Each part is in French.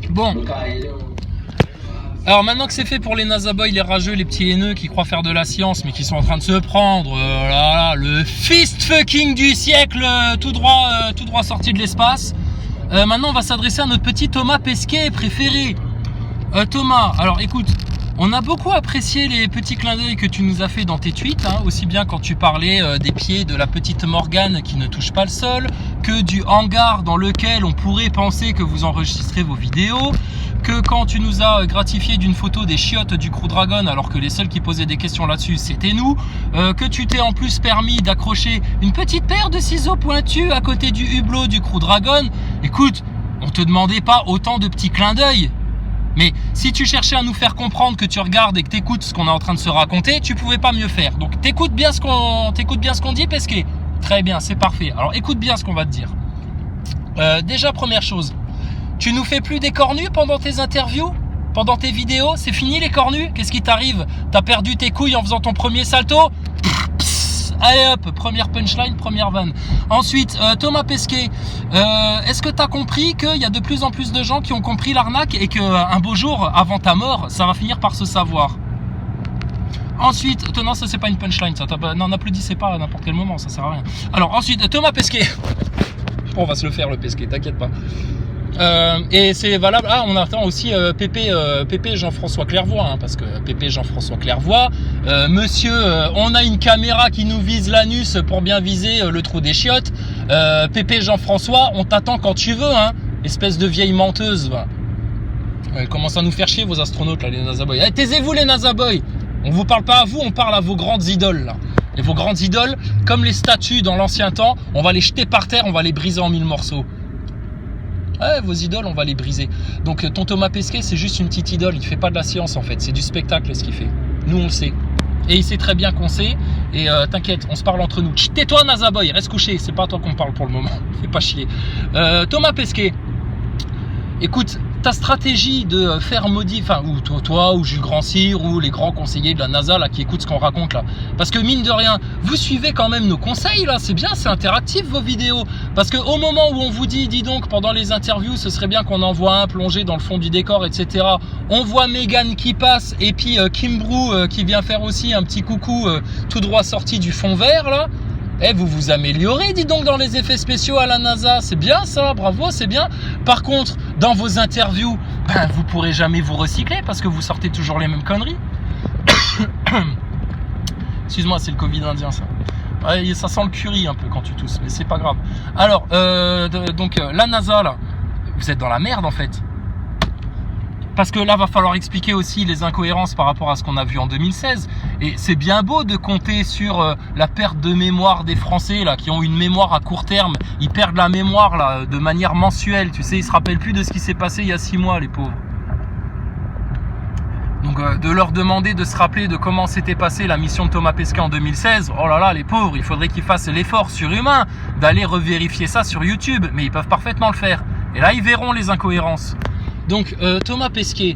Bon. Alors maintenant que c'est fait pour les NASA boys, les rageux, les petits haineux qui croient faire de la science mais qui sont en train de se prendre le fist fucking du siècle tout droit sorti de l'espace. Maintenant on va s'adresser à notre petit Thomas Pesquet préféré. Thomas, alors écoute, on a beaucoup apprécié les petits clins d'œil que tu nous as fait dans tes tweets, hein, aussi bien quand tu parlais des pieds de la petite Morgane qui ne touche pas le sol, que du hangar dans lequel on pourrait penser que vous enregistrez vos vidéos, que quand tu nous as gratifié d'une photo des chiottes du Crew Dragon alors que les seuls qui posaient des questions là-dessus c'était nous, que tu t'es en plus permis d'accrocher une petite paire de ciseaux pointus à côté du hublot du Crew Dragon. Écoute, on te demandait pas autant de petits clins d'œil. Mais si tu cherchais à nous faire comprendre que tu regardes et que tu écoutes ce qu'on est en train de se raconter, tu pouvais pas mieux faire. Donc t'écoutes bien ce qu'on dit, Pesquet. Très bien, c'est parfait. Alors écoute bien ce qu'on va te dire. Déjà, première chose, tu nous fais plus des cornus pendant tes interviews, pendant tes vidéos, c'est fini les cornus? Qu'est-ce qui t'arrive? T'as perdu tes couilles en faisant ton premier salto? Allez hop, première punchline, première vanne. Ensuite, Thomas Pesquet, est-ce que tu as compris qu'il y a de plus en plus de gens qui ont compris l'arnaque et qu'un beau jour, avant ta mort, ça va finir par se savoir? Ensuite, non, ça c'est pas une punchline, ça. Non, n'applaudissez pas à n'importe quel moment, ça sert à rien. Alors ensuite, Thomas Pesquet. On va se le faire le Pesquet, t'inquiète pas. Et c'est valable. Ah, on attend aussi Pépé Jean-François Clairvoy, hein, parce que Pépé Jean-François Clairvoy, monsieur, on a une caméra qui nous vise l'anus pour bien viser le trou des chiottes. Pépé Jean-François, on t'attend quand tu veux, hein, espèce de vieille menteuse. Va. Elle commence à nous faire chier vos astronautes là, les NASA boys. Eh, taisez-vous les NASA boys. On vous parle pas à vous, on parle à vos grandes idoles là. Et vos grandes idoles, comme les statues dans l'ancien temps, on va les jeter par terre, on va les briser en 1000 morceaux. Ouais, vos idoles, on va les briser. Donc ton Thomas Pesquet, c'est juste une petite idole. Il fait pas de la science en fait, c'est du spectacle ce qu'il fait. Nous on le sait. Et il sait très bien qu'on sait. Et t'inquiète, on se parle entre nous. Chut, tais-toi NASA Boy, reste couché. C'est pas à toi qu'on parle pour le moment. Fais pas chier. Thomas Pesquet, écoute, ta stratégie de faire maudit, enfin, ou toi, ou Jules Grand-Cyr, ou les grands conseillers de la NASA là qui écoutent ce qu'on raconte là. Parce que mine de rien, vous suivez quand même nos conseils là, c'est bien, c'est interactif vos vidéos. Parce que au moment où on vous dit, dis donc, pendant les interviews, ce serait bien qu'on envoie un plongé dans le fond du décor, etc. On voit Mégane qui passe, et puis Kim Brou qui vient faire aussi un petit coucou tout droit sorti du fond vert là. Eh, vous vous améliorez, dis donc, dans les effets spéciaux à la NASA. C'est bien ça, bravo, c'est bien. Par contre, dans vos interviews, ben, vous pourrez jamais vous recycler parce que vous sortez toujours les mêmes conneries. Excuse-moi, c'est le Covid indien, ça. Ouais, ça sent le curry un peu quand tu tousses, mais c'est pas grave. Alors, donc, la NASA, là, vous êtes dans la merde, en fait. Parce que là, va falloir expliquer aussi les incohérences par rapport à ce qu'on a vu en 2016. Et c'est bien beau de compter sur la perte de mémoire des Français là, qui ont une mémoire à court terme. Ils perdent la mémoire là, de manière mensuelle. Tu sais, ils se rappellent plus de ce qui s'est passé il y a 6 mois, les pauvres. Donc de leur demander de se rappeler de comment s'était passée la mission de Thomas Pesquet en 2016, oh là là, les pauvres, il faudrait qu'ils fassent l'effort surhumain d'aller revérifier ça sur YouTube. Mais ils peuvent parfaitement le faire. Et là, ils verront les incohérences. Donc Thomas Pesquet,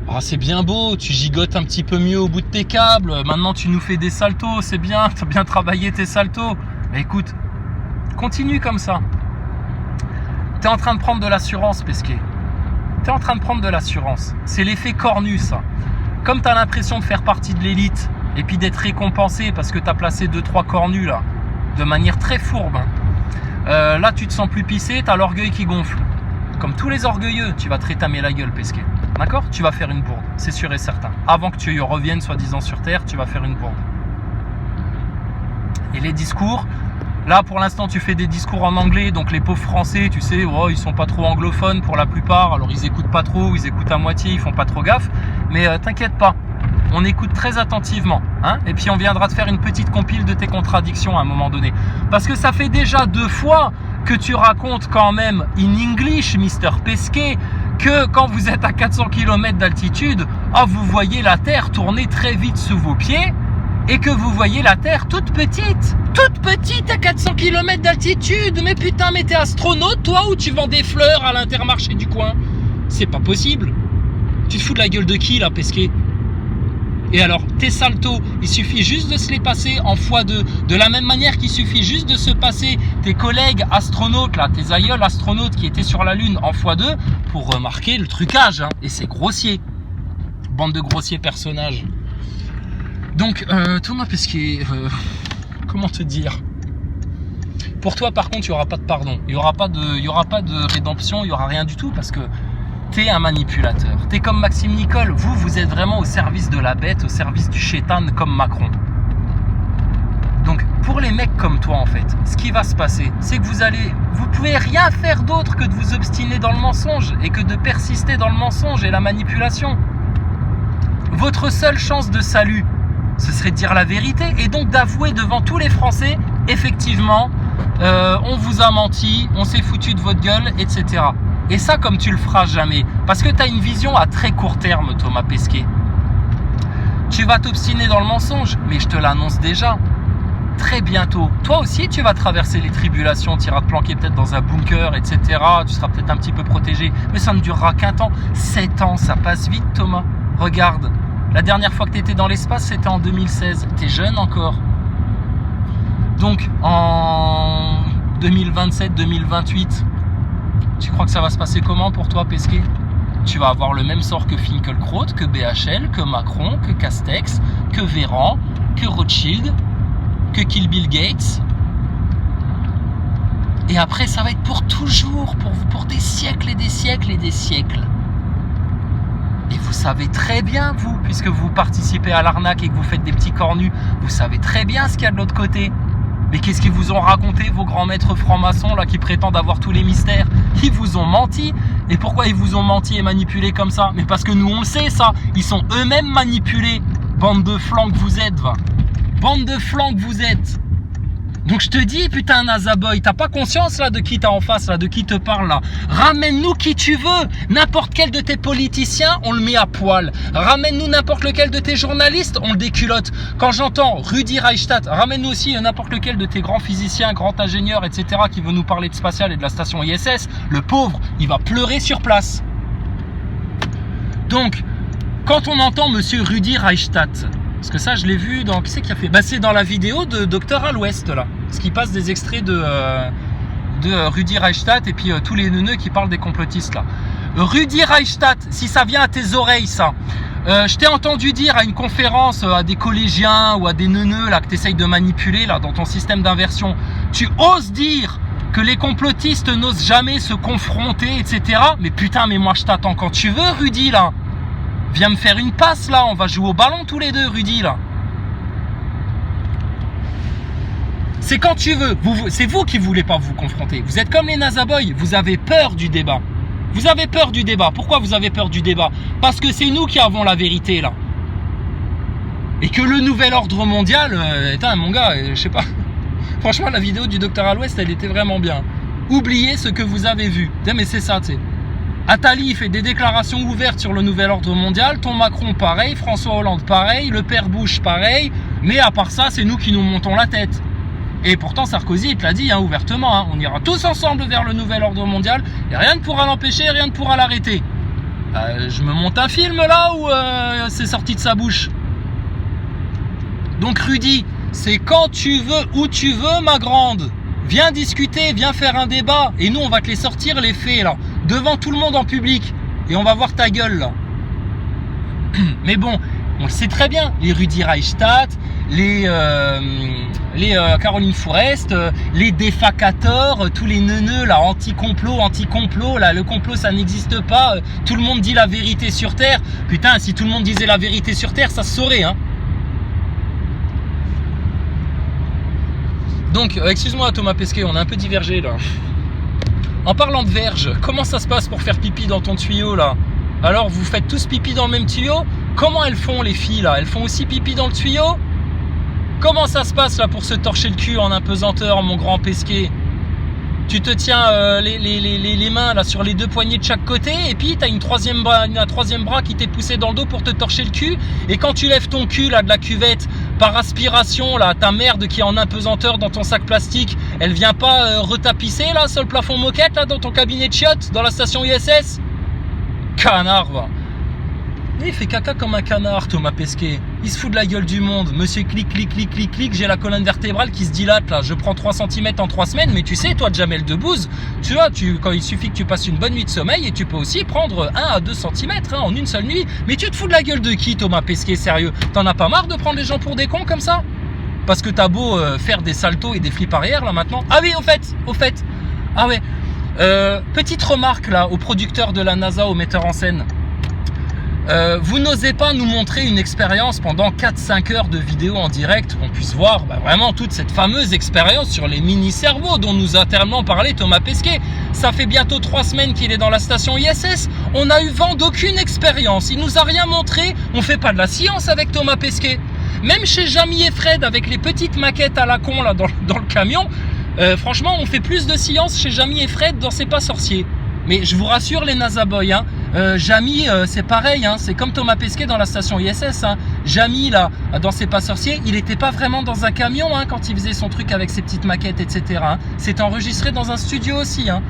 ah, c'est bien beau, tu gigotes un petit peu mieux au bout de tes câbles, maintenant tu nous fais des saltos, c'est bien, tu as bien travaillé tes saltos. Mais écoute, continue comme ça. Tu es en train de prendre de l'assurance, Pesquet. Tu es en train de prendre de l'assurance. C'est l'effet cornu, ça. Comme tu as l'impression de faire partie de l'élite et puis d'être récompensé parce que tu as placé 2-3 cornus là, de manière très fourbe. Hein. Là, tu te sens plus pissé, tu as l'orgueil qui gonfle. Comme tous les orgueilleux, tu vas te rétamer la gueule, Pesquet. D'accord? Tu vas faire une bourde, c'est sûr et certain. Avant que tu reviennes, soi-disant, sur Terre, tu vas faire une bourde. Et les discours, là, pour l'instant, tu fais des discours en anglais, donc les pauvres Français, tu sais, oh, ils sont pas trop anglophones pour la plupart, alors ils écoutent pas trop, ils écoutent à moitié, ils font pas trop gaffe. Mais t'inquiète pas, on écoute très attentivement, hein, et puis on viendra te faire une petite compile de tes contradictions à un moment donné. Parce que ça fait déjà 2 fois que tu racontes quand même in English, Mr. Pesquet, que quand vous êtes à 400 km d'altitude, oh, vous voyez la Terre tourner très vite sous vos pieds et que vous voyez la Terre toute petite à 400 km d'altitude. Mais putain, mais t'es astronaute toi ou tu vends des fleurs à l'Intermarché du coin? C'est pas possible. Tu te fous de la gueule de qui là, Pesquet? Et alors, tes saltos, il suffit juste de se les passer en x2. De la même manière qu'il suffit juste de se passer tes collègues astronautes, là, tes aïeuls astronautes qui étaient sur la Lune en x2 pour remarquer le trucage. Hein. Et c'est grossier. Bande de grossiers personnages. Donc, Thomas Pesquet, comment te dire? Pour toi, par contre, il n'y aura pas de pardon. Il n'y aura pas de rédemption, il n'y aura rien du tout parce que t'es un manipulateur. T'es comme Maxime Nicole. Vous êtes vraiment au service de la bête, au service du chétan comme Macron. Donc, pour les mecs comme toi, en fait, ce qui va se passer, c'est que vous pouvez rien faire d'autre que de vous obstiner dans le mensonge et que de persister dans le mensonge et la manipulation. Votre seule chance de salut, ce serait de dire la vérité et donc d'avouer devant tous les Français, effectivement, on vous a menti, on s'est foutu de votre gueule, etc. Et ça, comme tu le feras jamais, parce que tu as une vision à très court terme, Thomas Pesquet. Tu vas t'obstiner dans le mensonge, mais je te l'annonce déjà. Très bientôt, toi aussi tu vas traverser les tribulations, tu iras te planquer peut-être dans un bunker, etc. Tu seras peut-être un petit peu protégé, mais ça ne durera qu'un temps. 7 ans, ça passe vite, Thomas. Regarde, la dernière fois que tu étais dans l'espace, c'était en 2016. Tu es jeune encore. Donc, en 2027-2028, tu crois que ça va se passer comment pour toi, Pesquet? Tu vas avoir le même sort que Finkielkraut, que BHL, que Macron, que Castex, que Véran, que Rothschild, que Kill Bill Gates. Et après, ça va être pour toujours, pour des siècles et des siècles et des siècles. Et vous savez très bien, vous, puisque vous participez à l'arnaque et que vous faites des petits cornus, vous savez très bien ce qu'il y a de l'autre côté. Mais qu'est-ce qu'ils vous ont raconté, vos grands maîtres francs-maçons, là, qui prétendent avoir tous les mystères? Ils vous ont menti. Et pourquoi ils vous ont menti et manipulé comme ça? Mais parce que nous, on le sait, ça. Ils sont eux-mêmes manipulés. Bande de flancs que vous êtes, va. Bande de flancs que vous êtes. Donc je te dis, putain, Nazaboy, t'as pas conscience là de qui t'as en face, là, de qui te parle là. Ramène-nous qui tu veux. N'importe quel de tes politiciens, on le met à poil. Ramène-nous n'importe lequel de tes journalistes, on le déculotte. Quand j'entends Rudi Reichstadt, ramène-nous aussi n'importe lequel de tes grands physiciens, grands ingénieurs, etc. qui veut nous parler de spatial et de la station ISS. Le pauvre, il va pleurer sur place. Donc, quand on entend monsieur Rudi Reichstadt, parce que ça, je l'ai vu dans... Qui c'est qui a fait? Bah, c'est dans la vidéo de Docteur à l'Ouest, là. Parce qu'il passe des extraits de Rudi Reichstadt et puis tous les neuneux qui parlent des complotistes, là. Rudi Reichstadt, si ça vient à tes oreilles, ça. Je t'ai entendu dire à une conférence à des collégiens ou à des neuneux, là, que tu essayes de manipuler, là, dans ton système d'inversion. Tu oses dire que les complotistes n'osent jamais se confronter, etc. Mais putain, mais moi, je t'attends quand tu veux, Rudi, là. Viens me faire une passe là, on va jouer au ballon tous les deux, Rudi là. C'est quand tu veux, c'est vous qui voulez pas vous confronter. Vous êtes comme les Nazaboy, vous avez peur du débat. Vous avez peur du débat. Pourquoi vous avez peur du débat? Parce que c'est nous qui avons la vérité là. Et que le nouvel ordre mondial, putain mon gars, je sais pas. Franchement la vidéo du Docteur à l'Ouest, elle était vraiment bien. Oubliez ce que vous avez vu. Mais c'est ça, tu sais. Attali fait des déclarations ouvertes sur le nouvel ordre mondial, ton Macron pareil, François Hollande pareil, le père Bush pareil, mais à part ça, c'est nous qui nous montons la tête. Et pourtant Sarkozy, il te l'a dit hein, ouvertement, hein, on ira tous ensemble vers le nouvel ordre mondial, et rien ne pourra l'empêcher, rien ne pourra l'arrêter. Je me monte un film là où c'est sorti de sa bouche. Donc Rudi, c'est quand tu veux, où tu veux ma grande. Viens discuter, viens faire un débat, et nous on va te les sortir les faits là. Devant tout le monde en public et on va voir ta gueule là. Mais bon, on le sait très bien, les Rudi Reichstadt, les Caroline Fourest, les défacateurs, tous les neuneux là, anti-complot là, le complot ça n'existe pas, tout le monde dit la vérité sur Terre. Putain, si tout le monde disait la vérité sur Terre, ça se saurait hein. Donc, excuse-moi Thomas Pesquet, on a un peu divergé là. En parlant de verge, comment ça se passe pour faire pipi dans ton tuyau là? Alors vous faites tous pipi dans le même tuyau? Comment elles font les filles là? Elles font aussi pipi dans le tuyau? Comment ça se passe là pour se torcher le cul en apesanteur, mon grand Pesquet? Tu te tiens les mains là sur les deux poignets de chaque côté et puis t'as un troisième bras qui t'est poussé dans le dos pour te torcher le cul. Et quand tu lèves ton cul là de la cuvette par aspiration là, ta merde qui est en apesanteur dans ton sac plastique, elle vient pas retapisser là sur le plafond moquette là dans ton cabinet de chiottes dans la station ISS? Canard va. Il fait caca comme un canard Thomas Pesquet. Il se fout de la gueule du monde. Monsieur clic, clic, clic, clic, clic. J'ai la colonne vertébrale qui se dilate là. Je prends 3 cm en 3 semaines. Mais tu sais, toi, Jamel Debbouze, tu vois, quand il suffit que tu passes une bonne nuit de sommeil et tu peux aussi prendre 1 à 2 cm en une seule nuit. Mais tu te fous de la gueule de qui, Thomas Pesquet, sérieux? T'en as pas marre de prendre les gens pour des cons comme ça? Parce que t'as beau faire des saltos et des flips arrière là maintenant. Ah oui, au fait. Ah ouais. Petite remarque là, au producteur de la NASA, au metteur en scène. Vous n'osez pas nous montrer une expérience pendant 4-5 heures de vidéo en direct, qu'on puisse voir vraiment toute cette fameuse expérience sur les mini-cerveaux dont nous a tellement parlé Thomas Pesquet. Ça fait bientôt 3 semaines qu'il est dans la station ISS. On n'a eu vent d'aucune expérience. Il nous a rien montré. On fait pas de la science avec Thomas Pesquet. Même chez Jamy et Fred, avec les petites maquettes à la con là dans le camion, franchement, on fait plus de science chez Jamy et Fred dans C'est pas sorcier. Mais je vous rassure les NASA Boys, hein, Jamy c'est pareil, hein, c'est comme Thomas Pesquet dans la station ISS. Hein. Jamy là, dans C'est pas sorcier, il n'était pas vraiment dans un camion hein, quand il faisait son truc avec ses petites maquettes, etc. Hein. C'est enregistré dans un studio aussi. Hein.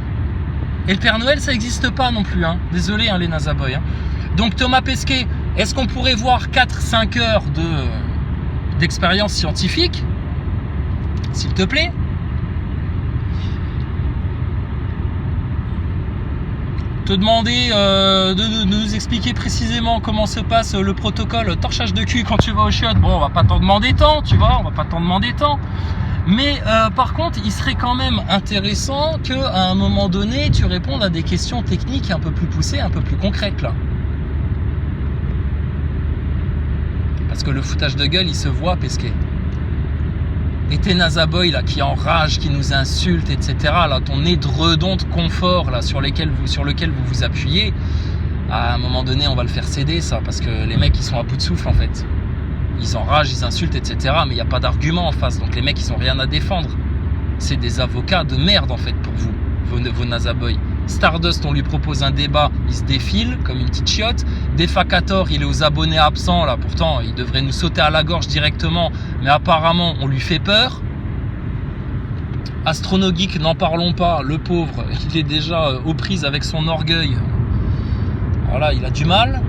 Et le Père Noël, ça n'existe pas non plus. Hein. Désolé hein, les NASA Boys. Hein. Donc Thomas Pesquet, est-ce qu'on pourrait voir 4-5 heures d'expérience scientifique, s'il te plaît? Te demander de nous expliquer précisément comment se passe le protocole torchage de cul quand tu vas au chiottes. Bon, on va pas t'en demander tant, tu vois, on va pas t'en demander tant. Mais par contre, il serait quand même intéressant qu'à un moment donné, tu répondes à des questions techniques un peu plus poussées, un peu plus concrètes là. Parce que le foutage de gueule, il se voit, Pesquet. Et tes NASA Boys là, qui enragent, qui nous insultent, etc. Là, ton édredon de confort là, sur lequel vous vous appuyez, à un moment donné, on va le faire céder ça, parce que les mecs, ils sont à bout de souffle en fait. Ils enragent, ils insultent, etc. Mais il n'y a pas d'argument en face, donc les mecs, ils n'ont rien à défendre. C'est des avocats de merde en fait pour vous, vos NASA Boys. Stardust, on lui propose un débat, il se défile comme une petite chiotte. Defacator, il est aux abonnés absents là, pourtant il devrait nous sauter à la gorge directement, mais apparemment on lui fait peur. Astronogeek, n'en parlons pas, le pauvre, il est déjà aux prises avec son orgueil. Voilà, il a du mal.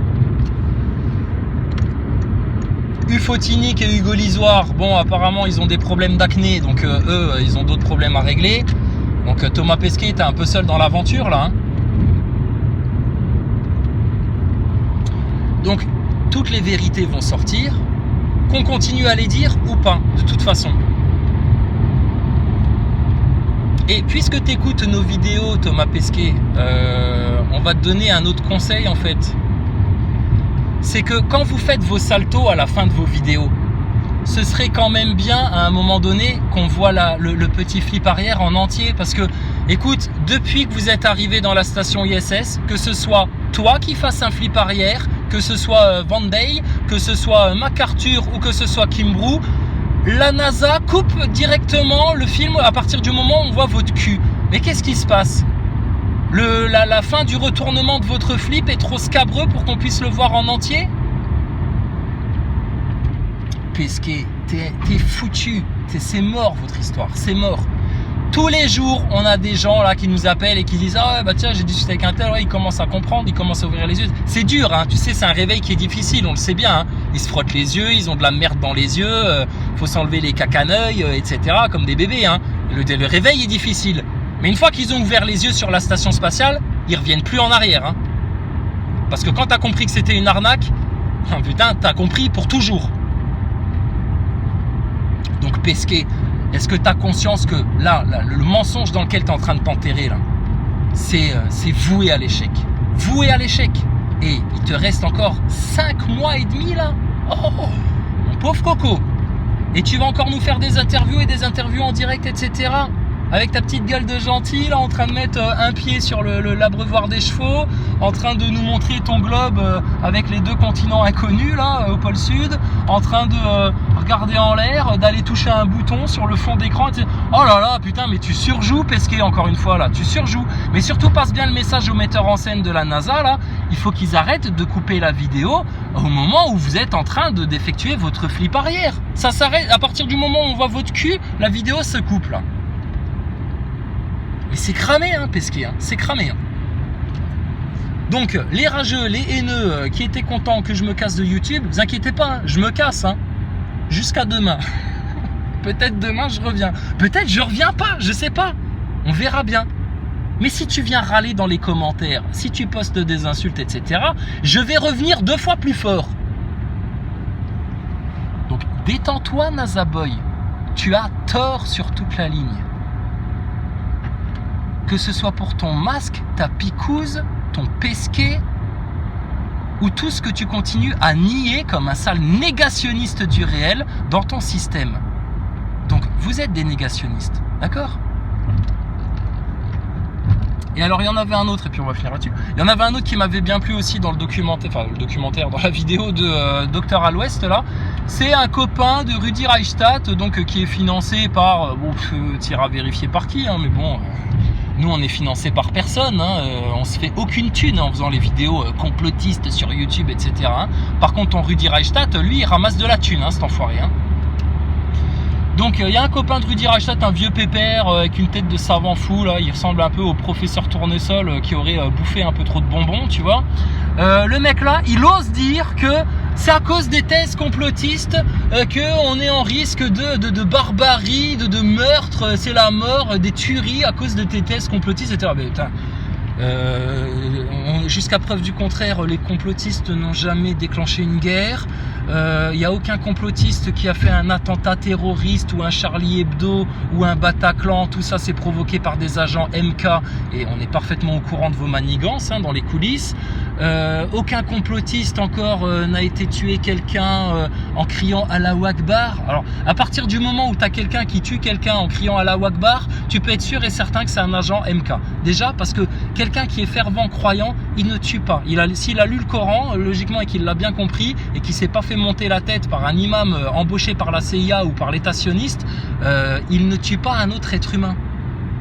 Ufotinique et Hugo Lisoire, bon apparemment ils ont des problèmes d'acné, donc eux ils ont d'autres problèmes à régler. Donc Thomas Pesquet était un peu seul dans l'aventure là. Hein. Donc toutes les vérités vont sortir, qu'on continue à les dire ou pas, de toute façon. Et puisque tu écoutes nos vidéos, Thomas Pesquet, on va te donner un autre conseil en fait. C'est que quand vous faites vos saltos à la fin de vos vidéos, ce serait quand même bien à un moment donné qu'on voit le petit flip arrière en entier, parce que écoute, depuis que vous êtes arrivé dans la station ISS, que ce soit toi qui fasses un flip arrière, que ce soit Van Day, que ce soit MacArthur ou que ce soit Kimbrough, la NASA coupe directement le film à partir du moment où on voit votre cul. Mais qu'est-ce qui se passe? La fin du retournement de votre flip est trop scabreux pour qu'on puisse le voir en entier? Pesquet, t'es foutu, c'est mort votre histoire, c'est mort. Tous les jours, on a des gens là qui nous appellent et qui disent ah ouais, bah tiens, j'ai discuté avec un tel, ouais, il commence à comprendre, il commence à ouvrir les yeux. C'est dur, hein, tu sais, c'est un réveil qui est difficile, on le sait bien. Hein. Ils se frottent les yeux, ils ont de la merde dans les yeux, faut s'enlever les cacaneuils, etc. Comme des bébés. Hein. Le réveil est difficile. Mais une fois qu'ils ont ouvert les yeux sur la station spatiale, ils reviennent plus en arrière. Hein. Parce que quand t'as compris que c'était une arnaque, putain, t'as compris pour toujours. Donc Pesquet, est-ce que tu as conscience que là, le mensonge dans lequel tu es en train de t'enterrer, là, c'est voué à l'échec. Voué à l'échec. Et il te reste encore 5 mois et demi là. Oh, mon pauvre coco. Et tu vas encore nous faire des interviews et des interviews en direct, etc. Avec ta petite gueule de gentil, là, en train de mettre un pied sur l'abreuvoir des chevaux, en train de nous montrer ton globe avec les 2 continents inconnus, là, au pôle sud, en train de regarder en l'air, d'aller toucher un bouton sur le fond d'écran. Oh là là, putain, mais tu surjoues, Pesquet, encore une fois, là, tu surjoues. Mais surtout, passe bien le message aux metteurs en scène de la NASA, là, il faut qu'ils arrêtent de couper la vidéo au moment où vous êtes en train d'effectuer votre flip arrière. Ça s'arrête, à partir du moment où on voit votre cul, la vidéo se coupe, là. Mais c'est cramé, hein, Pesquet, hein, c'est cramé. Hein. Donc les rageux, les haineux qui étaient contents que je me casse de YouTube, vous inquiétez pas, hein, je me casse, hein, jusqu'à demain. Peut-être demain je reviens, peut-être je reviens pas, je sais pas, on verra bien. Mais si tu viens râler dans les commentaires, si tu postes des insultes, etc., je vais revenir 2 fois plus fort. Donc détends-toi Nazaboy, tu as tort sur toute la ligne. Que ce soit pour ton masque, ta picouse, ton pesquet, ou tout ce que tu continues à nier comme un sale négationniste du réel dans ton système. Donc vous êtes des négationnistes, d'accord ? Et alors il y en avait un autre, et puis on va finir là-dessus. Il y en avait un autre qui m'avait bien plu aussi dans le documentaire, dans la vidéo de Docteur à l'Ouest là. C'est un copain de Rudi Reichstadt, donc qui est financé par, tu iras vérifier par qui, hein, mais bon, nous on est financé par personne, hein, on se fait aucune thune en faisant les vidéos complotistes sur YouTube, etc. Hein. Par contre, ton Rudi Reichstadt, lui, il ramasse de la thune, hein, cet enfoiré. Hein. Donc il y a un copain de Rudi Reichstadt, un vieux pépère avec une tête de savant fou là, il ressemble un peu au professeur Tournesol qui aurait bouffé un peu trop de bonbons, tu vois. Le mec là, il ose dire que c'est à cause des thèses complotistes qu'on est en risque de barbarie, de meurtre, c'est la mort, des tueries à cause de tes thèses complotistes, etc. Mais putain, jusqu'à preuve du contraire, les complotistes n'ont jamais déclenché une guerre. Il n'y a aucun complotiste qui a fait un attentat terroriste ou un Charlie Hebdo ou un Bataclan. Tout ça, c'est provoqué par des agents MK et on est parfaitement au courant de vos manigances hein, dans les coulisses. Aucun complotiste encore n'a été tué quelqu'un en criant Allahu Akbar. Alors, à partir du moment où tu as quelqu'un qui tue quelqu'un en criant Allahu Akbar, tu peux être sûr et certain que c'est un agent MK. Déjà, parce que quelqu'un qui est fervent croyant, il ne tue pas. S'il a lu le Coran, logiquement, et qu'il l'a bien compris, et qu'il ne s'est pas fait monter la tête par un imam embauché par la CIA ou par l'État sioniste, il ne tue pas un autre être humain.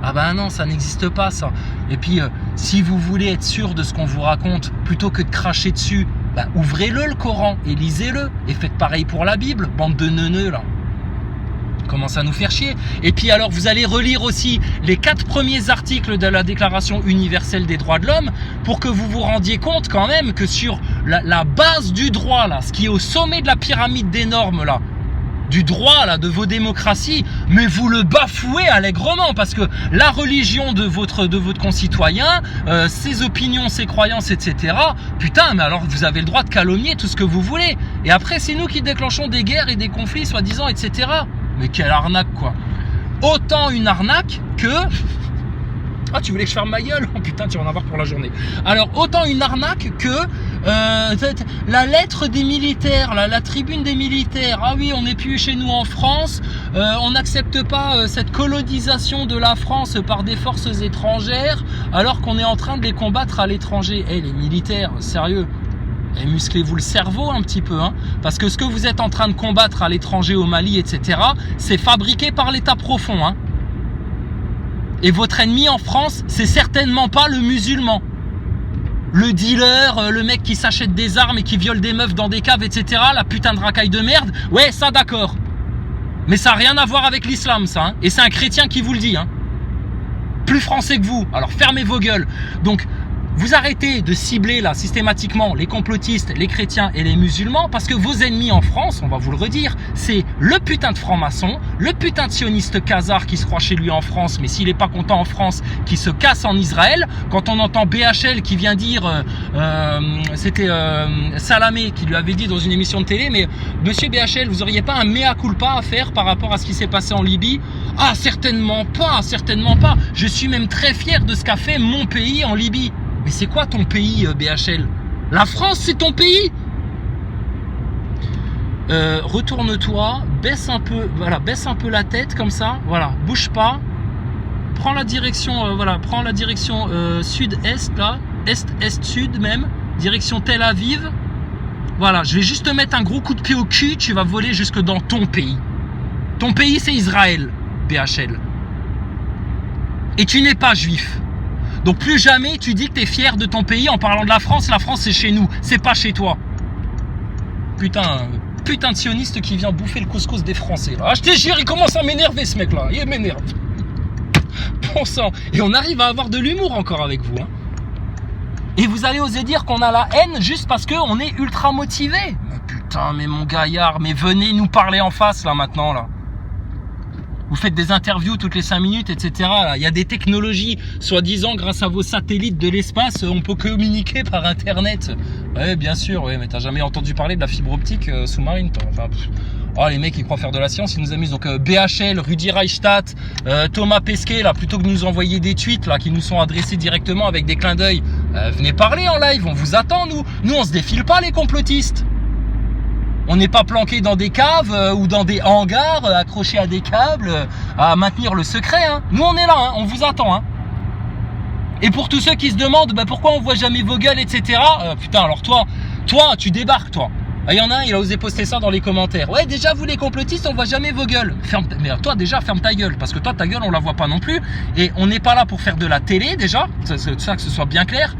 Ah ben non, ça n'existe pas ça. Et puis, si vous voulez être sûr de ce qu'on vous raconte, plutôt que de cracher dessus, ben, ouvrez-le le Coran et lisez-le. Et faites pareil pour la Bible, bande de neuneux là. Commence à nous faire chier. Et puis alors vous allez relire aussi les 4 premiers articles de la Déclaration universelle des droits de l'homme pour que vous vous rendiez compte quand même que sur la base du droit là, ce qui est au sommet de la pyramide des normes là, du droit là, de vos démocraties, mais vous le bafouez allègrement parce que la religion de votre concitoyen, ses opinions, ses croyances, etc. Putain, mais alors vous avez le droit de calomnier tout ce que vous voulez. Et après c'est nous qui déclenchons des guerres et des conflits soi-disant, etc. Mais quelle arnaque quoi. Autant une arnaque que... Ah, tu voulais que je ferme ma gueule? Oh putain, tu vas en avoir pour la journée. Alors, autant une arnaque que la lettre des militaires, la tribune des militaires. Ah oui, on n'est plus chez nous en France. On n'accepte pas cette colonisation de la France par des forces étrangères alors qu'on est en train de les combattre à l'étranger. Eh, les militaires, sérieux, et musclez-vous le cerveau un petit peu, hein, parce que ce que vous êtes en train de combattre à l'étranger, au Mali, etc., c'est fabriqué par l'État profond. Hein. Et votre ennemi en France, c'est certainement pas le musulman. Le dealer, le mec qui s'achète des armes et qui viole des meufs dans des caves, etc., la putain de racaille de merde, ouais, ça d'accord. Mais ça n'a rien à voir avec l'islam, ça. Hein. Et c'est un chrétien qui vous le dit. Hein. Plus français que vous, alors fermez vos gueules. Donc, vous arrêtez de cibler là systématiquement les complotistes, les chrétiens et les musulmans parce que vos ennemis en France, on va vous le redire, c'est le putain de franc-maçon, le putain de sioniste khazar qui se croit chez lui en France, mais s'il n'est pas content en France, qui se casse en Israël. Quand on entend BHL qui vient dire, c'était Salamé qui lui avait dit dans une émission de télé, mais monsieur BHL, vous auriez pas un mea culpa à faire par rapport à ce qui s'est passé en Libye? Ah, certainement pas, certainement pas. Je suis même très fier de ce qu'a fait mon pays en Libye. Mais c'est quoi ton pays, BHL? La France, c'est ton pays? Retourne-toi, baisse un peu, voilà, baisse un peu la tête comme ça, voilà, bouge pas. Prends la direction, voilà, prends la direction sud-est là, est-est-sud même, direction Tel Aviv. Voilà, je vais juste te mettre un gros coup de pied au cul, tu vas voler jusque dans ton pays. Ton pays, c'est Israël, BHL. Et tu n'es pas juif. Donc plus jamais tu dis que tu es fier de ton pays en parlant de la France c'est chez nous, c'est pas chez toi. Putain de sioniste qui vient bouffer le couscous des Français. Là. Ah, je te jure, il commence à m'énerver ce mec là, il m'énerve. Bon sang, et on arrive à avoir de l'humour encore avec vous. Hein. Et vous allez oser dire qu'on a la haine juste parce qu'on est ultra motivé. Mais putain, mais mon gaillard, mais venez nous parler en face là maintenant là. Vous faites des interviews toutes les 5 minutes, etc. Là. Il y a des technologies, soi-disant, grâce à vos satellites de l'espace, on peut communiquer par Internet. Ouais, bien sûr, ouais, mais t'as jamais entendu parler de la fibre optique sous-marine, toi. Enfin, oh, les mecs, ils croient faire de la science, ils nous amusent. Donc, BHL, Rudi Reichstadt, Thomas Pesquet, là, plutôt que de nous envoyer des tweets, là, qui nous sont adressés directement avec des clins d'œil, venez parler en live, on vous attend, nous. Nous, on se défile pas, les complotistes. On n'est pas planqué dans des caves ou dans des hangars accrochés à des câbles à maintenir le secret. Hein. Nous, on est là, hein, on vous attend. Hein. Et pour tous ceux qui se demandent pourquoi on voit jamais vos gueules, etc. Putain, alors toi, tu débarques, toi. Il y en a un, il a osé poster ça dans les commentaires. Ouais, déjà, vous les complotistes, on voit jamais vos gueules. Mais toi, déjà, ferme ta gueule. Parce que toi, ta gueule, on la voit pas non plus. Et on n'est pas là pour faire de la télé, déjà. Ça, que ce soit bien clair.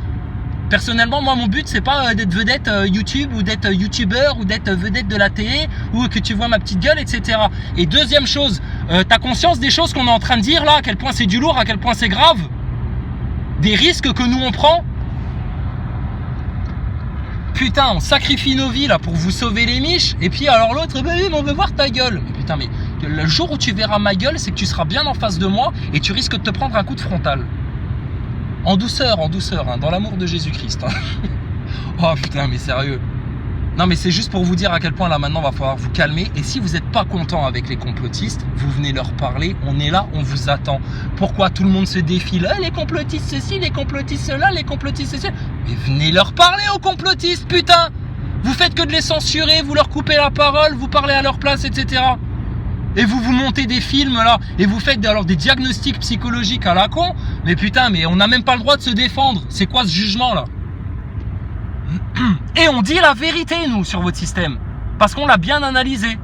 Personnellement, moi, mon but, c'est pas d'être vedette YouTube ou d'être youtubeur ou d'être vedette de la télé ou que tu vois ma petite gueule, etc. Et deuxième chose, t'as conscience des choses qu'on est en train de dire là, à quel point c'est du lourd, à quel point c'est grave, des risques que nous on prend. Putain, on sacrifie nos vies là pour vous sauver les miches. Et puis alors l'autre, bah oui, mais on veut voir ta gueule. Mais putain, mais le jour où tu verras ma gueule, c'est que tu seras bien en face de moi et tu risques de te prendre un coup de frontal. En douceur, hein, dans l'amour de Jésus-Christ. Hein. Oh putain, mais sérieux. Non, mais c'est juste pour vous dire à quel point là maintenant va falloir vous calmer. Et si vous n'êtes pas content avec les complotistes, vous venez leur parler. On est là, on vous attend. Pourquoi tout le monde se défile? Les complotistes ceci, les complotistes cela, les complotistes ceci. Mais venez leur parler aux complotistes, putain. Vous faites que de les censurer, vous leur coupez la parole, vous parlez à leur place, etc. Et vous montez des films là, et vous faites alors des diagnostics psychologiques à la con. Mais putain, mais on n'a même pas le droit de se défendre. C'est quoi ce jugement là? Et on dit la vérité, nous, sur votre système. Parce qu'on l'a bien analysé.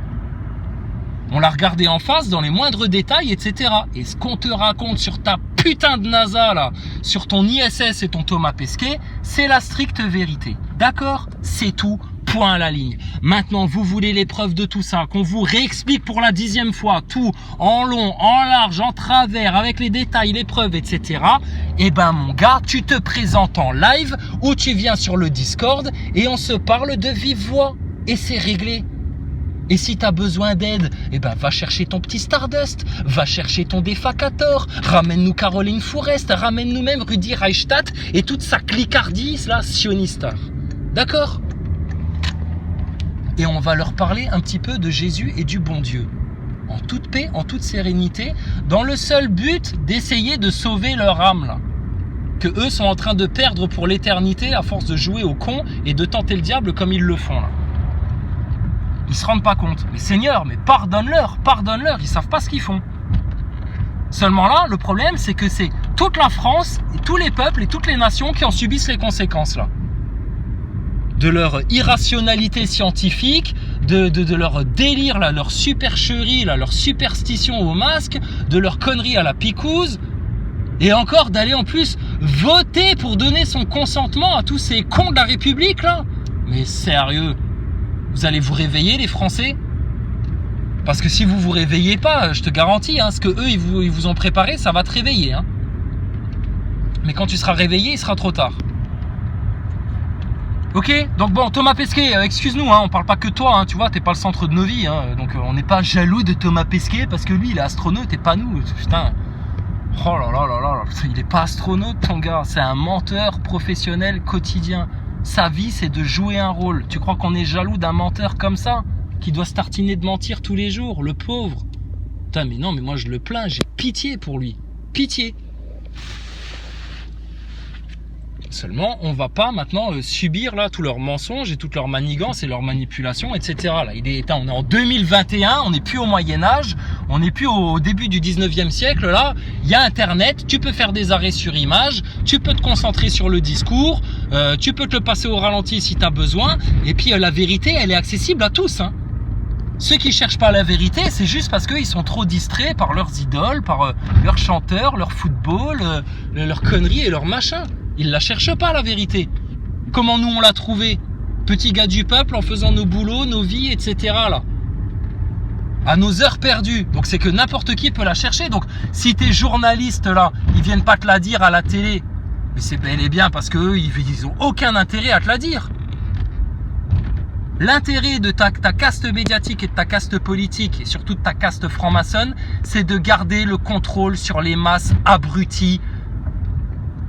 On l'a regardé en face dans les moindres détails, etc. Et ce qu'on te raconte sur ta putain de NASA là, sur ton ISS et ton Thomas Pesquet, c'est la stricte vérité. D'accord? C'est tout. Point à la ligne. Maintenant, vous voulez les preuves de tout ça, qu'on vous réexplique pour la 10e fois tout, en long, en large, en travers, avec les détails, les preuves, etc. Eh ben, mon gars, tu te présentes en live ou tu viens sur le Discord et on se parle de vive voix. Et c'est réglé. Et si tu as besoin d'aide, eh ben, va chercher ton petit Stardust, va chercher ton Défacator, ramène-nous Caroline Fourest, ramène-nous même Rudi Reichstadt et toute sa clicardise, là, sioniste. D'accord? Et on va leur parler un petit peu de Jésus et du bon Dieu. En toute paix, en toute sérénité, dans le seul but d'essayer de sauver leur âme, là. Que eux sont en train de perdre pour l'éternité à force de jouer au con et de tenter le diable comme ils le font, là. Ils se rendent pas compte. Mais Seigneur, mais pardonne-leur, ils savent pas ce qu'ils font. Seulement là, le problème, c'est que c'est toute la France, et tous les peuples et toutes les nations qui en subissent les conséquences, là. De leur irrationalité scientifique, de leur délire, là, leur supercherie, là, leur superstition au masque, de leur connerie à la picouse, et encore d'aller en plus voter pour donner son consentement à tous ces cons de la République, là. Mais sérieux, vous allez vous réveiller, les Français? Parce que si vous vous réveillez pas, je te garantis, hein, ce que eux ils vous ont préparé, ça va te réveiller. Hein. Mais quand tu seras réveillé, il sera trop tard. Ok, donc bon, Thomas Pesquet, excuse-nous, hein, on parle pas que de toi, hein, tu vois, t'es pas le centre de nos vies, hein, donc on n'est pas jaloux de Thomas Pesquet parce que lui, il est astronaute et pas nous, putain. Oh là là là là, putain, il est pas astronaute, ton gars, c'est un menteur professionnel quotidien. Sa vie, c'est de jouer un rôle. Tu crois qu'on est jaloux d'un menteur comme ça, qui doit se tartiner de mentir tous les jours, le pauvre? Putain, mais non, mais moi je le plains, j'ai pitié pour lui, pitié. Seulement, on va pas maintenant subir là tous leurs mensonges et toutes leurs manigances et leurs manipulations, etc. Là, on est en 2021, on n'est plus au Moyen-Âge, on n'est plus au début du 19e siècle. Là, il y a Internet, tu peux faire des arrêts sur image, tu peux te concentrer sur le discours, tu peux te le passer au ralenti si tu as besoin. Et puis la vérité, elle est accessible à tous. Hein. Ceux qui cherchent pas la vérité, c'est juste parce qu'ils sont trop distraits par leurs idoles, par leurs chanteurs, leur football, leurs conneries et leurs machins. Ils la cherchent pas, la vérité. Comment nous on l'a trouvée? Petits gars du peuple en faisant nos boulots, nos vies, etc. là. À nos heures perdues. Donc c'est que n'importe qui peut la chercher. Donc si tes journalistes là, ils viennent pas te la dire à la télé, Mais c'est bel et bien parce qu'eux, ils ont aucun intérêt à te la dire. L'intérêt de ta caste médiatique et de ta caste politique et surtout de ta caste franc-maçonne, c'est de garder le contrôle sur les masses abruties,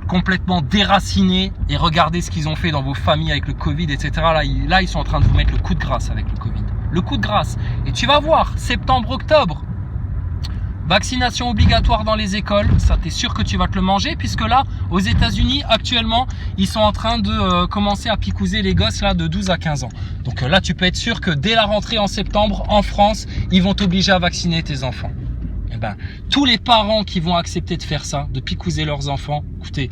complètement déracinées. Et regardez ce qu'ils ont fait dans vos familles avec le Covid, etc. Là, ils sont en train de vous mettre le coup de grâce avec le Covid. Le coup de grâce. Et tu vas voir, septembre, octobre, vaccination obligatoire dans les écoles, ça t'es sûr que tu vas te le manger, puisque là, aux États-Unis, actuellement, ils sont en train de commencer à picouser les gosses là de 12 à 15 ans. Donc là, tu peux être sûr que dès la rentrée en septembre, en France, ils vont t'obliger à vacciner tes enfants. Et ben, tous les parents qui vont accepter de faire ça, de picouser leurs enfants, écoutez,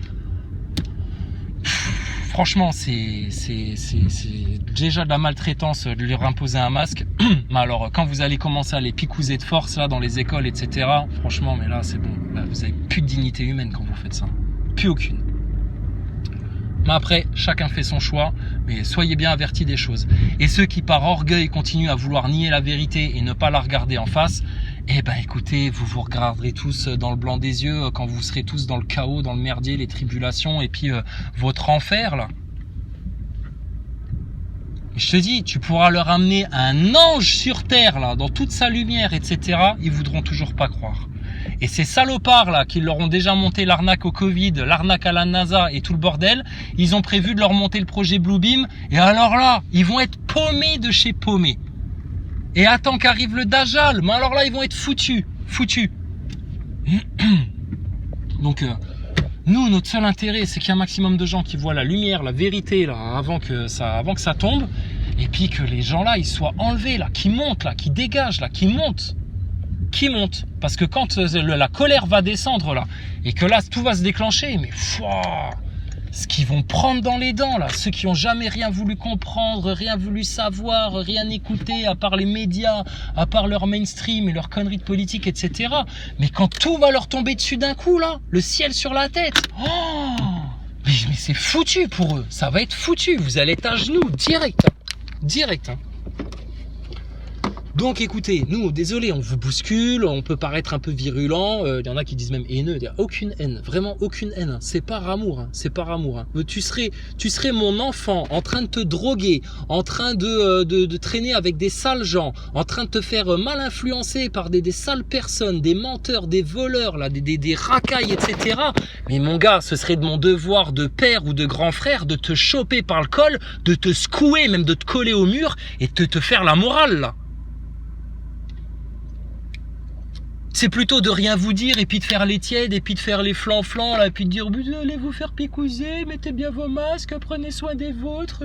franchement, c'est déjà de la maltraitance de leur imposer un masque. Mais alors, quand vous allez commencer à les picouser de force là dans les écoles, etc. Franchement, mais là, c'est bon. Là, vous avez plus de dignité humaine quand vous faites ça. Plus aucune. Mais après, chacun fait son choix. Mais soyez bien avertis des choses. Et ceux qui, par orgueil, continuent à vouloir nier la vérité et ne pas la regarder en face, eh ben, écoutez, vous vous regarderez tous dans le blanc des yeux quand vous serez tous dans le chaos, dans le merdier, les tribulations et puis votre enfer, là. Je te dis, tu pourras leur amener un ange sur terre, là, dans toute sa lumière, etc. Ils voudront toujours pas croire. Et ces salopards, là, qui leur ont déjà monté l'arnaque au Covid, l'arnaque à la NASA et tout le bordel, ils ont prévu de leur monter le projet Bluebeam. Et alors là, ils vont être paumés de chez paumés. Et attends qu'arrive le Dajjal, mais alors là, ils vont être foutus. Donc, nous, notre seul intérêt, c'est qu'il y ait un maximum de gens qui voient la lumière, la vérité, là, avant que ça tombe. Et puis que les gens là, ils soient enlevés, là, qui montent, là, qui dégagent, là, qui montent. Parce que quand la colère va descendre, là, et que là, tout va se déclencher, mais ce qu'ils vont prendre dans les dents, là, ceux qui ont jamais rien voulu comprendre, rien voulu savoir, rien écouter, à part les médias, à part leur mainstream et leurs conneries de politique, etc. Mais quand tout va leur tomber dessus d'un coup, là, le ciel sur la tête, mais c'est foutu pour eux, ça va être foutu, vous allez être à genoux, direct. Donc écoutez, nous, désolé, on vous bouscule, on peut paraître un peu virulent, il y en a qui disent même haineux, il n'y a aucune haine, vraiment aucune haine, hein. C'est par amour. Tu serais mon enfant en train de te droguer, en train de traîner avec des sales gens, en train de te faire mal influencer par des sales personnes, des menteurs, des voleurs, là, des racailles, etc. Mais mon gars, ce serait de mon devoir de père ou de grand frère de te choper par le col, de te secouer, même de te coller au mur et de te faire la morale, là. C'est plutôt de rien vous dire et puis de faire les tièdes et puis de faire les flancs là et puis de dire vous allez vous faire picouser, mettez bien vos masques, prenez soin des vôtres.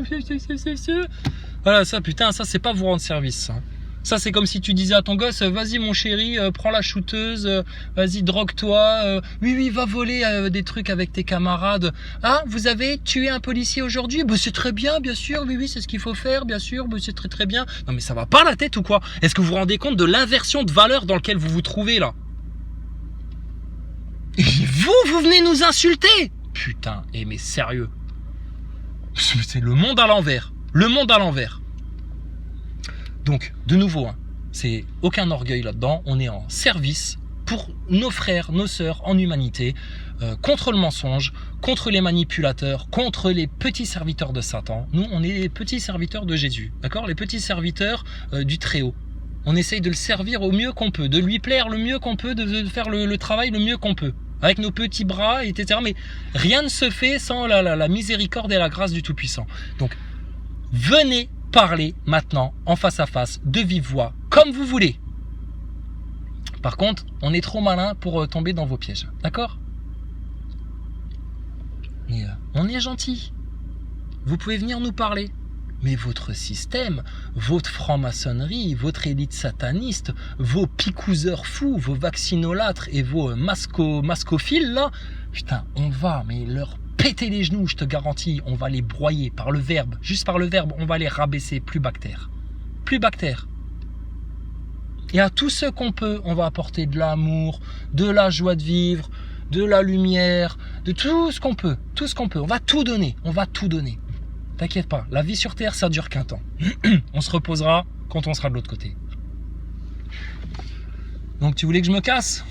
Voilà, ça putain, ça c'est pas vous rendre service, ça. Ça c'est comme si tu disais à ton gosse vas-y mon chéri, prends la shooteuse, vas-y drogue-toi, oui va voler des trucs avec tes camarades. Ah, vous avez tué un policier aujourd'hui? Bah c'est très bien, bien sûr, oui c'est ce qu'il faut faire, bien sûr, bah, c'est très bien. Non mais ça va pas la tête ou quoi? Est-ce que vous vous rendez compte de l'inversion de valeur dans laquelle vous vous trouvez là? Et vous venez nous insulter? Putain, mais sérieux, c'est le monde à l'envers, Donc, de nouveau, hein, c'est aucun orgueil là-dedans. On est en service pour nos frères, nos sœurs en humanité, contre le mensonge, contre les manipulateurs, contre les petits serviteurs de Satan. Nous, on est les petits serviteurs de Jésus, d'accord? Les petits serviteurs du Très-Haut. On essaye de le servir au mieux qu'on peut, de lui plaire le mieux qu'on peut, de faire le travail le mieux qu'on peut, avec nos petits bras, etc. Mais rien ne se fait sans la miséricorde et la grâce du Tout-Puissant. Donc, venez parler maintenant, en face à face, de vive voix, comme vous voulez. Par contre, on est trop malin pour tomber dans vos pièges, d'accord? Mais on est gentil. Vous pouvez venir nous parler. Mais votre système, votre franc-maçonnerie, votre élite sataniste, vos picouseurs fous, vos vaccinolâtres et vos mascophiles, là, putain, on va, mais leur péter les genoux, je te garantis, on va les broyer par le verbe, juste par le verbe, on va les rabaisser, plus bactères. Et à tous ceux qu'on peut, on va apporter de l'amour, de la joie de vivre, de la lumière, de tout ce qu'on peut, on va tout donner. T'inquiète pas, la vie sur Terre, ça dure qu'un temps. On se reposera quand on sera de l'autre côté. Donc tu voulais que je me casse?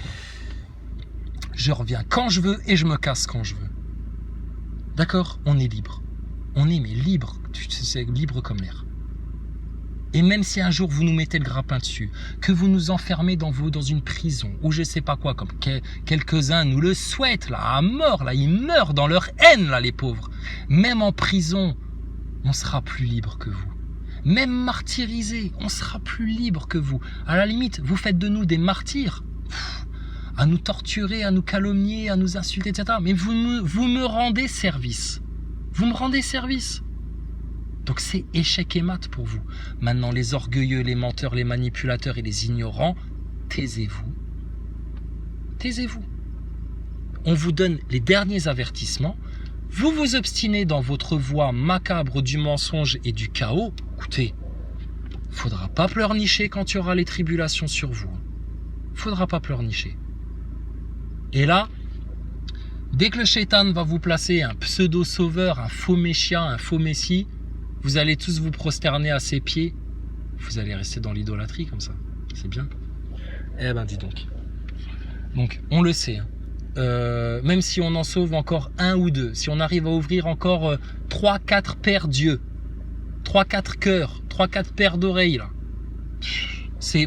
Je reviens quand je veux et je me casse quand je veux. D'accord? On est libre. On est mais libre. C'est libre comme l'air. Et même si un jour vous nous mettez le grappin dessus, que vous nous enfermez dans une prison, ou je sais pas quoi, comme quelques-uns nous le souhaitent, là, à mort, là, ils meurent dans leur haine, là, les pauvres. Même en prison, on sera plus libre que vous. Même martyrisés, on sera plus libre que vous. À la limite, vous faites de nous des martyrs, à nous torturer, à nous calomnier, à nous insulter, etc. Mais vous me rendez service. Vous me rendez service. Donc c'est échec et mat pour vous. Maintenant, les orgueilleux, les menteurs, les manipulateurs et les ignorants, taisez-vous. Taisez-vous. On vous donne les derniers avertissements. Vous vous obstinez dans votre voie macabre du mensonge et du chaos. Écoutez, faudra pas pleurnicher quand il y aura les tribulations sur vous. Faudra pas pleurnicher. Et là, dès que le shaitan va vous placer un pseudo-sauveur, un faux messia, un faux messie, vous allez tous vous prosterner à ses pieds. Vous allez rester dans l'idolâtrie comme ça. C'est bien. Eh ben, dis donc. Donc, on le sait. Même si on en sauve encore un ou deux, si on arrive à ouvrir encore 3-4 paires d'yeux, 3-4 cœurs, 3-4 paires d'oreilles, là,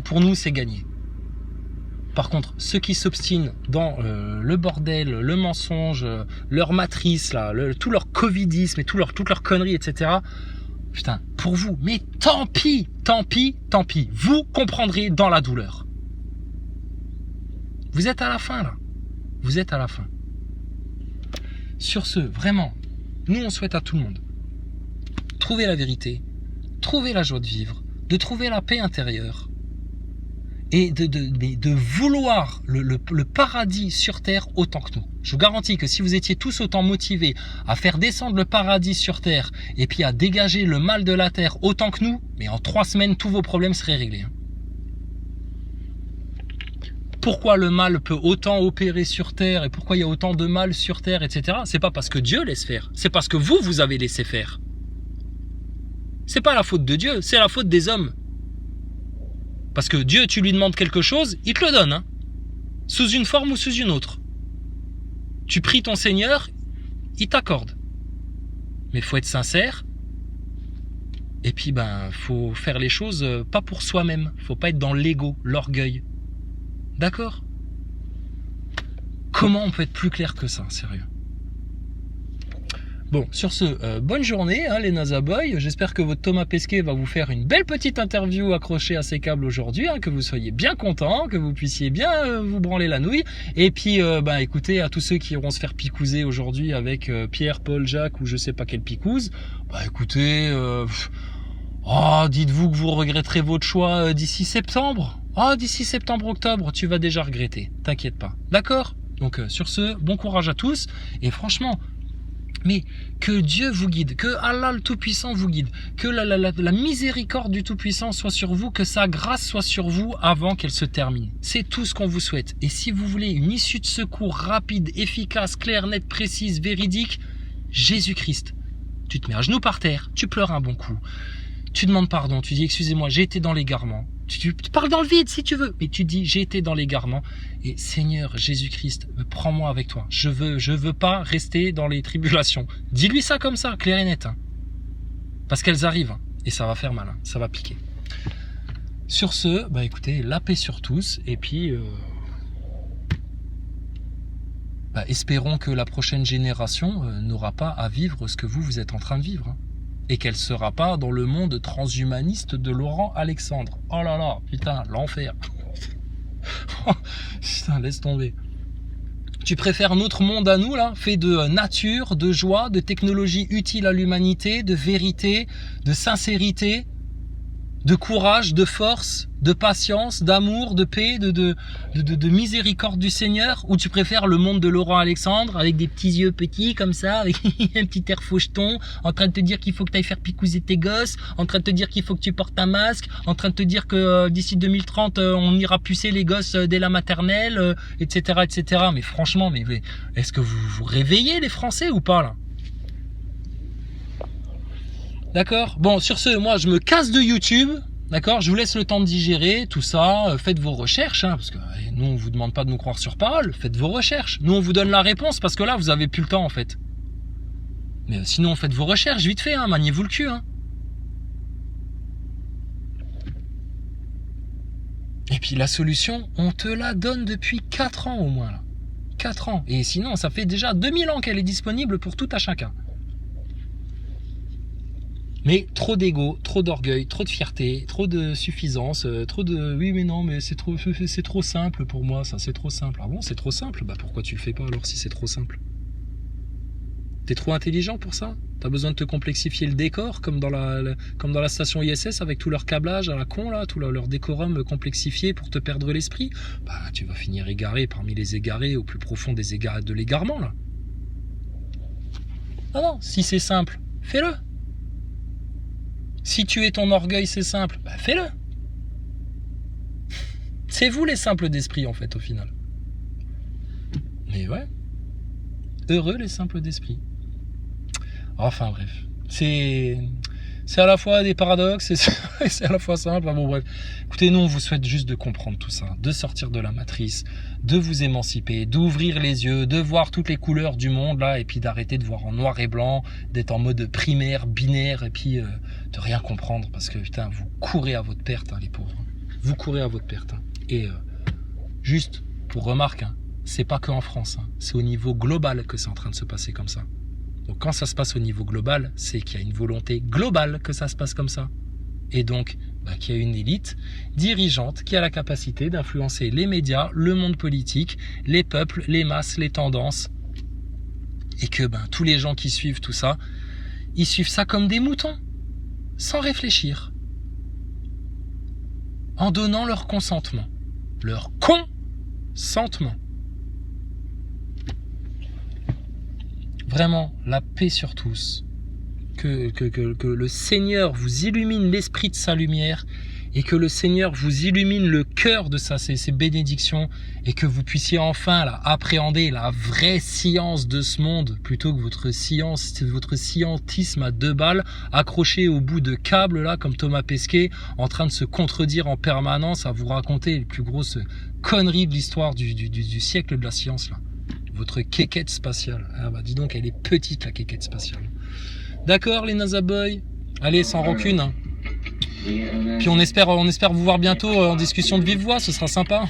pour nous, c'est gagné. Par contre, ceux qui s'obstinent dans le bordel, le mensonge, leur matrice, là, tout leur covidisme et toutes leurs conneries, etc. Putain, pour vous, mais tant pis, tant pis, tant pis. Vous comprendrez dans la douleur. Vous êtes à la fin, là. Vous êtes à la fin. Sur ce, vraiment, nous, on souhaite à tout le monde trouver la vérité, trouver la joie de vivre, de trouver la paix intérieure et de vouloir le paradis sur terre autant que nous. Je vous garantis que si vous étiez tous autant motivés à faire descendre le paradis sur terre et puis à dégager le mal de la terre autant que nous, mais en 3 semaines, tous vos problèmes seraient réglés. Pourquoi le mal peut autant opérer sur terre et pourquoi il y a autant de mal sur terre, etc. C'est pas parce que Dieu laisse faire, c'est parce que vous avez laissé faire. C'est pas la faute de Dieu, c'est la faute des hommes. Parce que Dieu, tu lui demandes quelque chose, il te le donne, hein, sous une forme ou sous une autre. Tu pries ton Seigneur, il t'accorde. Mais il faut être sincère. Et puis, faut faire les choses pas pour soi-même. Faut pas être dans l'ego, l'orgueil. D'accord? Comment on peut être plus clair que ça, sérieux? Bon, sur ce, bonne journée, hein, les NASA Boys. J'espère que votre Thomas Pesquet va vous faire une belle petite interview accrochée à ses câbles aujourd'hui, hein, que vous soyez bien contents, que vous puissiez bien vous branler la nouille. Et puis, écoutez, à tous ceux qui iront se faire picouser aujourd'hui avec Pierre, Paul, Jacques ou je sais pas quelle picouse, écoutez, dites-vous que vous regretterez votre choix d'ici septembre. D'ici septembre-octobre, tu vas déjà regretter. T'inquiète pas. D'accord? Donc, sur ce, bon courage à tous. Et franchement, mais que Dieu vous guide, que Allah le Tout-Puissant vous guide, que la miséricorde du Tout-Puissant soit sur vous, que sa grâce soit sur vous avant qu'elle se termine. C'est tout ce qu'on vous souhaite. Et si vous voulez une issue de secours rapide, efficace, claire, nette, précise, véridique, Jésus-Christ. Tu te mets à genoux par terre, tu pleures un bon coup, tu demandes pardon, tu dis excusez-moi, j'ai été dans l'égarement. Tu parles dans le vide si tu veux, mais tu dis j'ai été dans l'égarement et Seigneur Jésus-Christ, prends-moi avec toi. Je veux pas rester dans les tribulations. Dis-lui ça comme ça, clair et net, hein. Parce qu'elles arrivent, hein, et ça va faire mal, hein, ça va piquer. Sur ce, écoutez, la paix sur tous et puis espérons que la prochaine génération n'aura pas à vivre ce que vous êtes en train de vivre, hein. Et qu'elle ne sera pas dans le monde transhumaniste de Laurent Alexandre. Oh là là, putain, l'enfer. Putain, laisse tomber. Tu préfères notre monde à nous, là, fait de nature, de joie, de technologie utile à l'humanité, de vérité, de sincérité, de courage, de force, de patience, d'amour, de paix, de miséricorde du Seigneur, ou tu préfères le monde de Laurent Alexandre avec des petits yeux petits comme ça, avec un petit air faucheton, en train de te dire qu'il faut que tu ailles faire picouser tes gosses, en train de te dire qu'il faut que tu portes un masque, en train de te dire que d'ici 2030 on ira pucer les gosses dès la maternelle, etc., etc. Mais franchement, mais est-ce que vous vous réveillez les Français ou pas là? D'accord? Bon, sur ce, moi, je me casse de YouTube. D'accord? Je vous laisse le temps de digérer tout ça. Faites vos recherches, hein, parce que nous, on vous demande pas de nous croire sur parole. Faites vos recherches. Nous, on vous donne la réponse parce que là, vous avez plus le temps, en fait. Mais sinon, faites vos recherches vite fait, hein, maniez-vous le cul. Hein. Et puis la solution, on te la donne depuis 4 ans au moins. Là. 4 ans. Et sinon, ça fait déjà 2000 ans qu'elle est disponible pour tout à chacun. Mais trop d'ego, trop d'orgueil, trop de fierté, trop de suffisance, trop de... Oui mais non, mais c'est trop simple pour moi, ça, c'est trop simple. Ah bon, c'est trop simple? Bah pourquoi tu le fais pas alors si c'est trop simple? T'es trop intelligent pour ça? T'as besoin de te complexifier le décor comme dans la station ISS avec tout leur câblage à la con là, tout leur décorum complexifié pour te perdre l'esprit? Bah tu vas finir égaré parmi les égarés au plus profond de l'égarement là. Ah non, si c'est simple, fais-le. Si tu es ton orgueil, c'est simple, bah fais-le. C'est vous les simples d'esprit en fait au final. Mais ouais, heureux les simples d'esprit. Enfin bref, c'est à la fois des paradoxes et c'est à la fois simple. Enfin, bon bref, écoutez, nous on vous souhaite juste de comprendre tout ça, de sortir de la matrice, de vous émanciper, d'ouvrir les yeux, de voir toutes les couleurs du monde là, et puis d'arrêter de voir en noir et blanc, d'être en mode primaire, binaire, et puis de rien comprendre parce que putain vous courez à votre perte, hein, les pauvres. Vous courez à votre perte. Hein. Et juste pour remarque, hein, c'est pas que en France, hein, c'est au niveau global que c'est en train de se passer comme ça. Donc quand ça se passe au niveau global, c'est qu'il y a une volonté globale que ça se passe comme ça. Et donc, qu'il y a une élite dirigeante qui a la capacité d'influencer les médias, le monde politique, les peuples, les masses, les tendances. Et que tous les gens qui suivent tout ça, ils suivent ça comme des moutons, sans réfléchir. En donnant leur consentement. Leur consentement. Vraiment, la paix sur tous. Que le Seigneur vous illumine l'esprit de sa lumière et que le Seigneur vous illumine le cœur de ses bénédictions et que vous puissiez enfin là, appréhender la vraie science de ce monde plutôt que votre scientisme à 2 balles accroché au bout de câbles là comme Thomas Pesquet en train de se contredire en permanence à vous raconter les plus grosses conneries de l'histoire du siècle de la science là. Votre quéquette spatiale. Ah bah dis donc, elle est petite la quéquette spatiale. D'accord les NASA Boys? Allez, sans rancune. Hein. Puis on espère vous voir bientôt en discussion de vive voix, ce sera sympa.